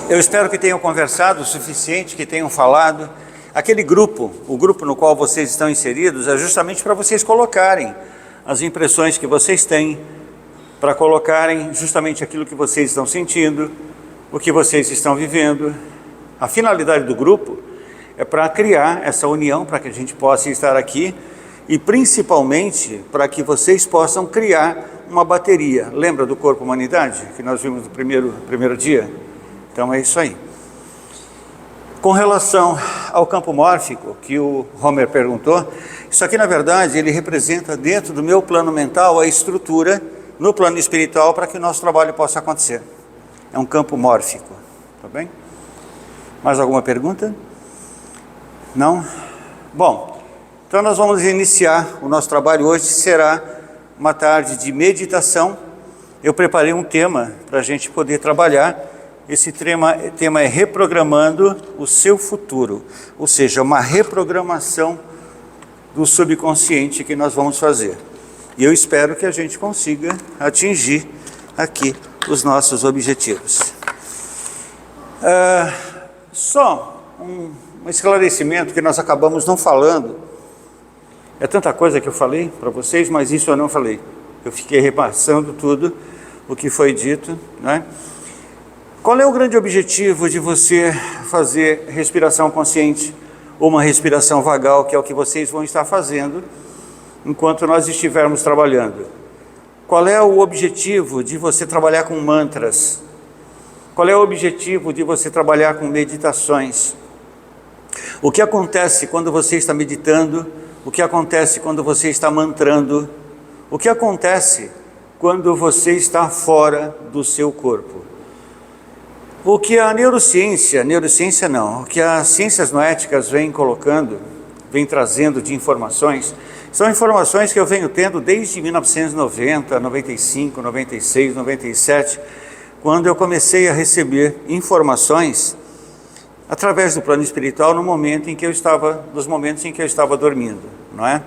Eu espero que tenham conversado o suficiente, que tenham falado. Aquele grupo, o grupo no qual vocês estão inseridos, é justamente para vocês colocarem as impressões que vocês têm, para colocarem justamente aquilo que vocês estão sentindo, o que vocês estão vivendo. A finalidade do grupo é para criar essa união, para que a gente possa estar aqui e principalmente para que vocês possam criar uma bateria. Lembra do corpo humanidade que nós vimos no primeiro dia? Então é isso aí. Com relação ao campo mórfico que o Homer perguntou, isso aqui na verdade ele representa dentro do meu plano mental a estrutura no plano espiritual para que o nosso trabalho possa acontecer. É um campo mórfico, tá bem? Mais alguma pergunta? Não? Bom, então nós vamos iniciar o nosso trabalho hoje. Será uma tarde de meditação. Eu preparei um tema para a gente poder trabalhar. Esse tema é reprogramando o seu futuro, ou seja, uma reprogramação do subconsciente que nós vamos fazer. E eu espero que a gente consiga atingir aqui os nossos objetivos. Só um esclarecimento que nós acabamos não falando. É tanta coisa que eu falei para vocês, mas isso eu não falei. Eu fiquei repassando tudo o que foi dito, né? Qual é o grande objetivo de você fazer respiração consciente ou uma respiração vagal, que é o que vocês vão estar fazendo enquanto nós estivermos trabalhando? Qual é o objetivo de você trabalhar com mantras? Qual é o objetivo de você trabalhar com meditações? O que acontece quando você está meditando? O que acontece quando você está mantrando? O que acontece quando você está fora do seu corpo? O que a neurociência não, o que as ciências noéticas vêm colocando, vêm trazendo de informações, são informações que eu venho tendo desde 1990, 95, 96, 97, quando eu comecei a receber informações através do plano espiritual nos momentos em que eu estava dormindo, não é?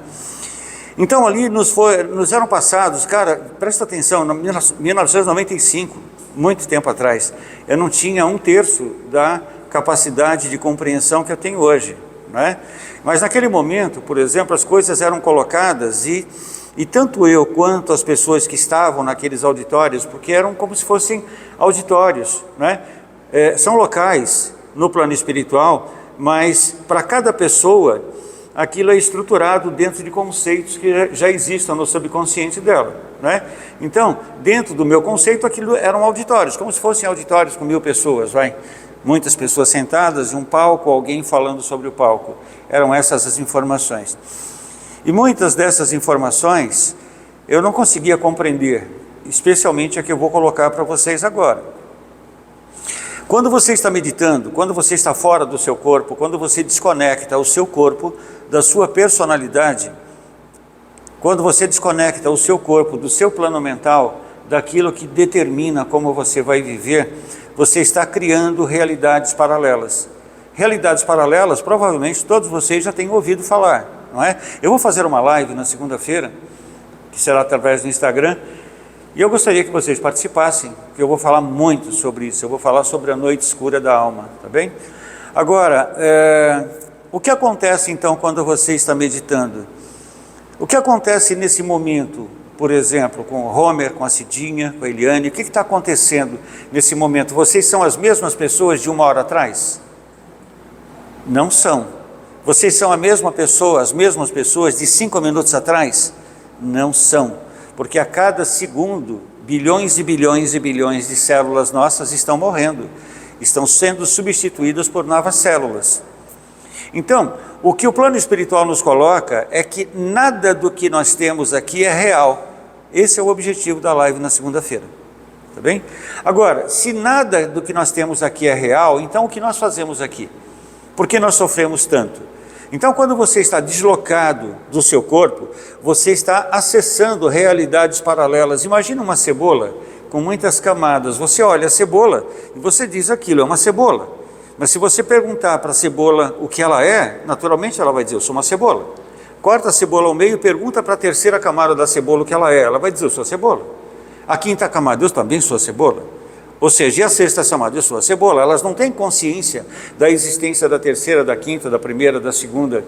Então ali nos eram passados, cara, presta atenção, em 1995, muito tempo atrás, eu não tinha 1/3 da capacidade de compreensão que eu tenho hoje, não é? Mas naquele momento, por exemplo, as coisas eram colocadas e tanto eu quanto as pessoas que estavam naqueles auditórios, porque eram como se fossem auditórios, né? São locais no plano espiritual, mas para cada pessoa aquilo é estruturado dentro de conceitos que já existam no subconsciente dela, né? Então, dentro do meu conceito, aquilo eram auditórios, como se fossem auditórios com 1000 pessoas, muitas pessoas sentadas em um palco, alguém falando sobre o palco. Eram essas as informações. E muitas dessas informações eu não conseguia compreender, especialmente a que eu vou colocar para vocês agora. Quando você está meditando, quando você está fora do seu corpo, quando você desconecta o seu corpo da sua personalidade, quando você desconecta o seu corpo do seu plano mental, daquilo que determina como você vai viver, você está criando realidades paralelas. Realidades paralelas, provavelmente todos vocês já têm ouvido falar, não é? Eu vou fazer uma live na segunda-feira, que será através do Instagram, e eu gostaria que vocês participassem, porque eu vou falar muito sobre isso. Eu vou falar sobre a noite escura da alma, tá bem? Agora, o que acontece então quando você está meditando? O que acontece nesse momento, por exemplo, com o Homer, com a Cidinha, com a Eliane? O que está acontecendo nesse momento? Vocês são as mesmas pessoas de 1 hora atrás? Não são. Vocês são a mesma pessoa, as mesmas pessoas de 5 minutos atrás? Não são. Porque a cada segundo, bilhões e bilhões e bilhões de células nossas estão morrendo, estão sendo substituídas por novas células. Então, o que o plano espiritual nos coloca é que nada do que nós temos aqui é real. Esse é o objetivo da live na segunda-feira, tá bem? Agora, se nada do que nós temos aqui é real, então o que nós fazemos aqui? Por que nós sofremos tanto? Então, quando você está deslocado do seu corpo, você está acessando realidades paralelas. Imagina uma cebola com muitas camadas. Você olha a cebola e você diz aquilo é uma cebola. Mas se você perguntar para a cebola o que ela é, naturalmente ela vai dizer, eu sou uma cebola. Corta a cebola ao meio e pergunta para a terceira camada da cebola o que ela é. Ela vai dizer, eu sou a cebola. A quinta camada, eu também sou a cebola. Ou seja, e a sexta se amaldiçoa a cebola. Elas não têm consciência da existência da terceira, da quinta, da primeira, da segunda.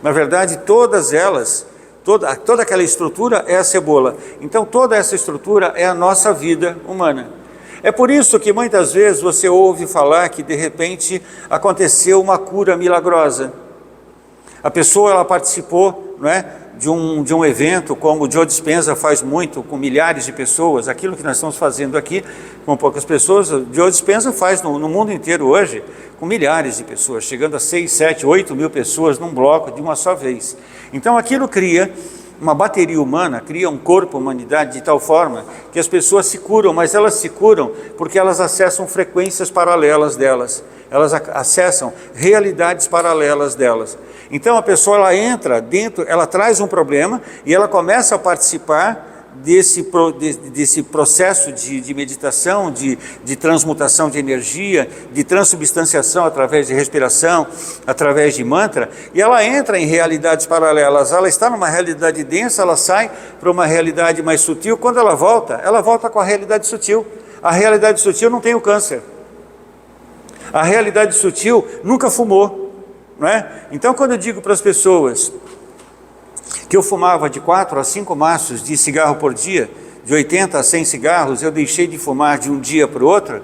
Na verdade, todas elas, toda aquela estrutura é a cebola. Então, toda essa estrutura é a nossa vida humana. É por isso que muitas vezes você ouve falar que de repente aconteceu uma cura milagrosa. A pessoa ela participou, não é, de um evento, como o Joe Dispenza faz muito com milhares de pessoas, aquilo que nós estamos fazendo aqui com poucas pessoas, o Joe Dispenza faz no mundo inteiro hoje, com milhares de pessoas, chegando a 6, 7, 8 mil pessoas num bloco de uma só vez. Então aquilo cria uma bateria humana, cria um corpo, humanidade, de tal forma que as pessoas se curam, mas elas se curam porque elas acessam frequências paralelas delas, elas acessam realidades paralelas delas. Então a pessoa ela entra dentro, ela traz um problema e ela começa a participar desse processo de meditação, de transmutação de energia, de transubstanciação através de respiração, através de mantra, e ela entra em realidades paralelas. Ela está numa realidade densa, ela sai para uma realidade mais sutil. Quando ela volta com a realidade sutil. A realidade sutil não tem o câncer. A realidade sutil nunca fumou. Não é? Então, quando eu digo para as pessoas que eu fumava de 4 a 5 maços de cigarro por dia, de 80 a 100 cigarros, eu deixei de fumar de um dia para o outro,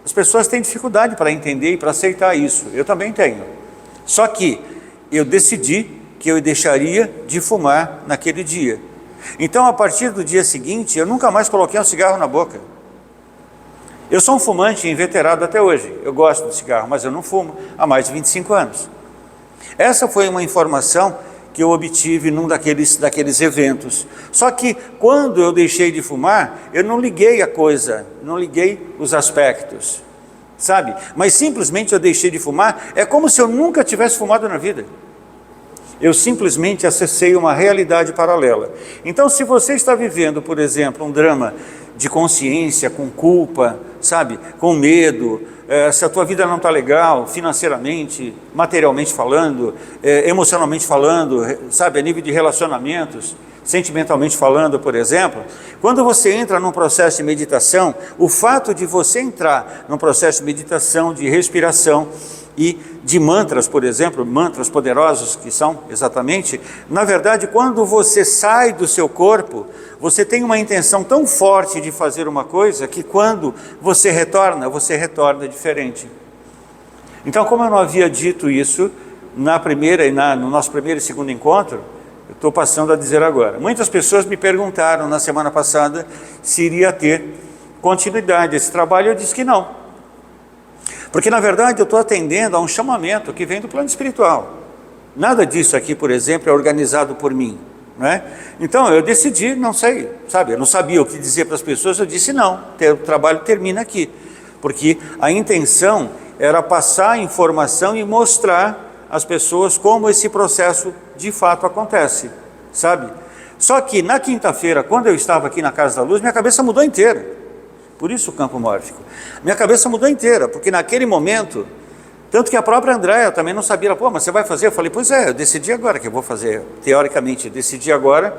as pessoas têm dificuldade para entender e para aceitar isso. Eu também tenho. Só que eu decidi que eu deixaria de fumar naquele dia. Então, a partir do dia seguinte, eu nunca mais coloquei um cigarro na boca. Eu sou um fumante inveterado até hoje. Eu gosto de cigarro, mas eu não fumo há mais de 25 anos. Essa foi uma informação que eu obtive num daqueles eventos. Só que quando eu deixei de fumar, eu não liguei a coisa, não liguei os aspectos, sabe? Mas simplesmente eu deixei de fumar, é como se eu nunca tivesse fumado na vida. Eu simplesmente acessei uma realidade paralela. Então, se você está vivendo, por exemplo, um drama de consciência, com culpa, sabe, com medo, se a tua vida não está legal, financeiramente, materialmente falando, emocionalmente falando, sabe, a nível de relacionamentos, sentimentalmente falando, por exemplo, quando você entra num processo de meditação, o fato de você entrar num processo de meditação, de respiração e de mantras, por exemplo, mantras poderosos que são exatamente, na verdade, quando você sai do seu corpo, você tem uma intenção tão forte de fazer uma coisa que quando você retorna diferente. Então, como eu não havia dito isso no nosso primeiro e segundo encontro, eu estou passando a dizer agora. Muitas pessoas me perguntaram na semana passada se iria ter continuidade esse trabalho, eu disse que não. Porque na verdade eu estou atendendo a um chamamento que vem do plano espiritual. Nada disso aqui, por exemplo, é organizado por mim. Não é? Então eu decidi, não sei, sabe, eu não sabia o que dizer para as pessoas, eu disse não, o trabalho termina aqui, porque a intenção era passar a informação e mostrar às pessoas como esse processo de fato acontece, sabe? Só que na quinta-feira, quando eu estava aqui na Casa da Luz, minha cabeça mudou inteira, por isso o campo mórfico, minha cabeça mudou inteira, porque naquele momento, tanto que a própria Andréia também não sabia, pô, mas você vai fazer? Eu falei, pois é, eu decidi agora que eu vou fazer, teoricamente, eu decidi agora,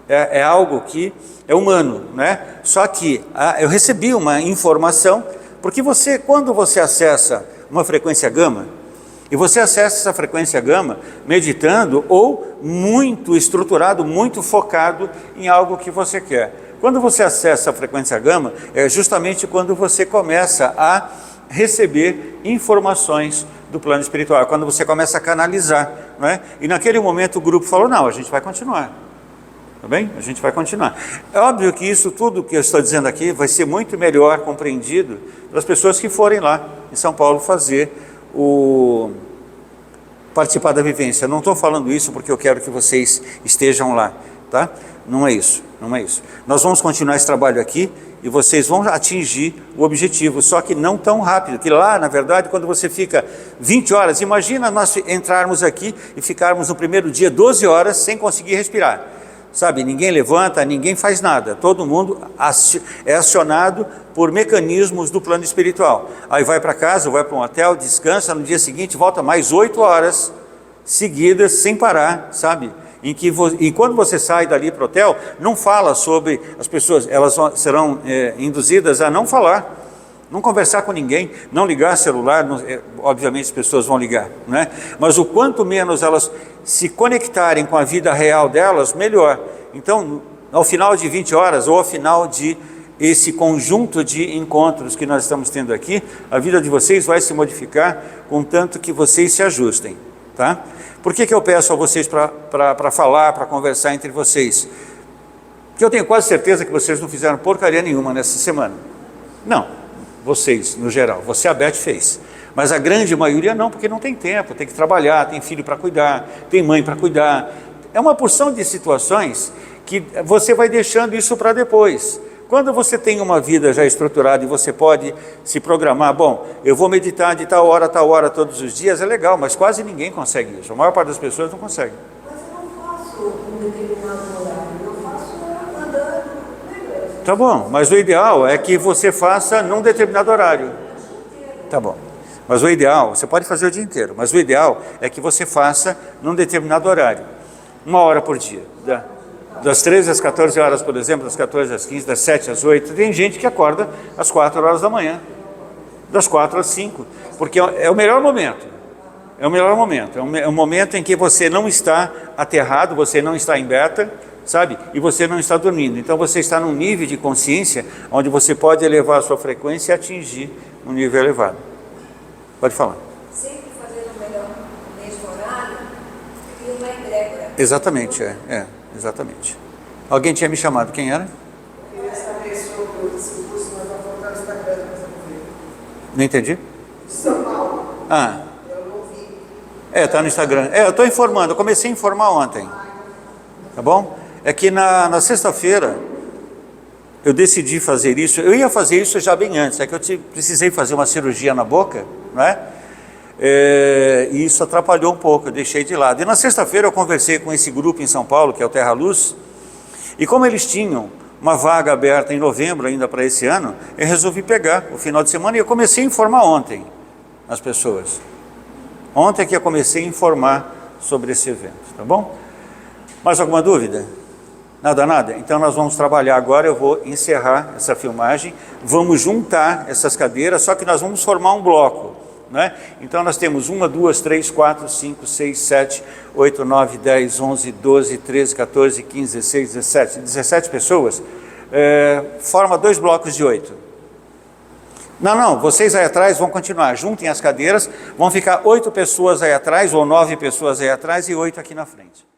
é algo que é humano, né? Só que eu recebi uma informação, porque quando você acessa uma frequência gama, e você acessa essa frequência gama meditando ou muito estruturado, muito focado em algo que você quer. Quando você acessa a frequência gama, é justamente quando você começa a receber informações do plano espiritual, quando você começa a canalizar, não é? E naquele momento o grupo falou, não, a gente vai continuar, tá bem? A gente vai continuar. É óbvio que isso tudo que eu estou dizendo aqui vai ser muito melhor compreendido pelas pessoas que forem lá em São Paulo participar da vivência. Eu não estou falando isso porque eu quero que vocês estejam lá, tá? Não é isso, não é isso. Nós vamos continuar esse trabalho aqui e vocês vão atingir o objetivo, só que não tão rápido, que lá, na verdade, quando você fica 20 horas, imagina nós entrarmos aqui e ficarmos no primeiro dia 12 horas sem conseguir respirar, sabe, ninguém levanta, ninguém faz nada, todo mundo é acionado por mecanismos do plano espiritual, aí vai para casa, vai para um hotel, descansa, no dia seguinte volta mais 8 horas seguidas, sem parar, sabe, e quando você sai dali para o hotel, não fala sobre as pessoas, elas serão induzidas a não falar, Não conversar com ninguém, não ligar celular, obviamente as pessoas vão ligar, né? Mas o quanto menos elas se conectarem com a vida real delas, melhor. Então, ao final de 20 horas ou ao final de esse conjunto de encontros que nós estamos tendo aqui, a vida de vocês vai se modificar, contanto que vocês se ajustem, tá? Por que eu peço a vocês para falar, para conversar entre vocês? Porque eu tenho quase certeza que vocês não fizeram porcaria nenhuma nessa semana. Não. Vocês, no geral, você, a Beth, fez, mas a grande maioria não, porque não tem tempo, tem que trabalhar, tem filho para cuidar, tem mãe para cuidar, é uma porção de situações que você vai deixando isso para depois. Quando você tem uma vida já estruturada e você pode se programar, bom, eu vou meditar de tal hora todos os dias, é legal, mas quase ninguém consegue isso, a maior parte das pessoas não consegue. Mas eu não faço um determinado horário, eu faço andando. Tá bom, mas o ideal é que você faça num determinado horário. Tá bom, mas o ideal, você pode fazer o dia inteiro, mas o ideal é que você faça num determinado horário. 1 hora por dia, das 13 às 14 horas, por exemplo, das 14 às 15, das 7 às 8, tem gente que acorda às 4 horas da manhã, das 4 às 5, porque é o melhor momento. É o melhor momento, é um momento em que você não está aterrado, você não está em beta, sabe? E você não está dormindo. Então você está num nível de consciência onde você pode elevar a sua frequência e atingir um nível elevado. Pode falar. Sempre fazendo o melhor neste horário e uma egrégora. Exatamente, exatamente. Alguém tinha me chamado, quem era? Eu queria saber sobre esse curso, mas vai faltar o Instagram, mas eu não vi. Não entendi? De São Paulo, Ah, eu não vi. tá no Instagram. Eu estou informando, eu comecei a informar ontem. Tá bom? É que na sexta-feira eu decidi fazer isso. Eu ia fazer isso já bem antes, é que eu precisei fazer uma cirurgia na boca, né? E isso atrapalhou um pouco, eu deixei de lado. E na sexta-feira eu conversei com esse grupo em São Paulo, que é o Terra Luz, e como eles tinham uma vaga aberta em novembro ainda para esse ano, eu resolvi pegar o final de semana e eu comecei a informar ontem as pessoas. Ontem é que eu comecei a informar sobre esse evento, tá bom? Mais alguma dúvida? Nada? Então nós vamos trabalhar agora, eu vou encerrar essa filmagem, vamos juntar essas cadeiras, só que nós vamos formar um bloco, né? Então nós temos 1, 2, 3, 4, 5, 6, 7, 8, 9, 10, 11, 12, 13, 14, 15, 16, 17, 17 pessoas, forma 2 blocos de 8. Não, vocês aí atrás vão continuar, juntem as cadeiras, vão ficar 8 pessoas aí atrás, ou 9 pessoas aí atrás e 8 aqui na frente.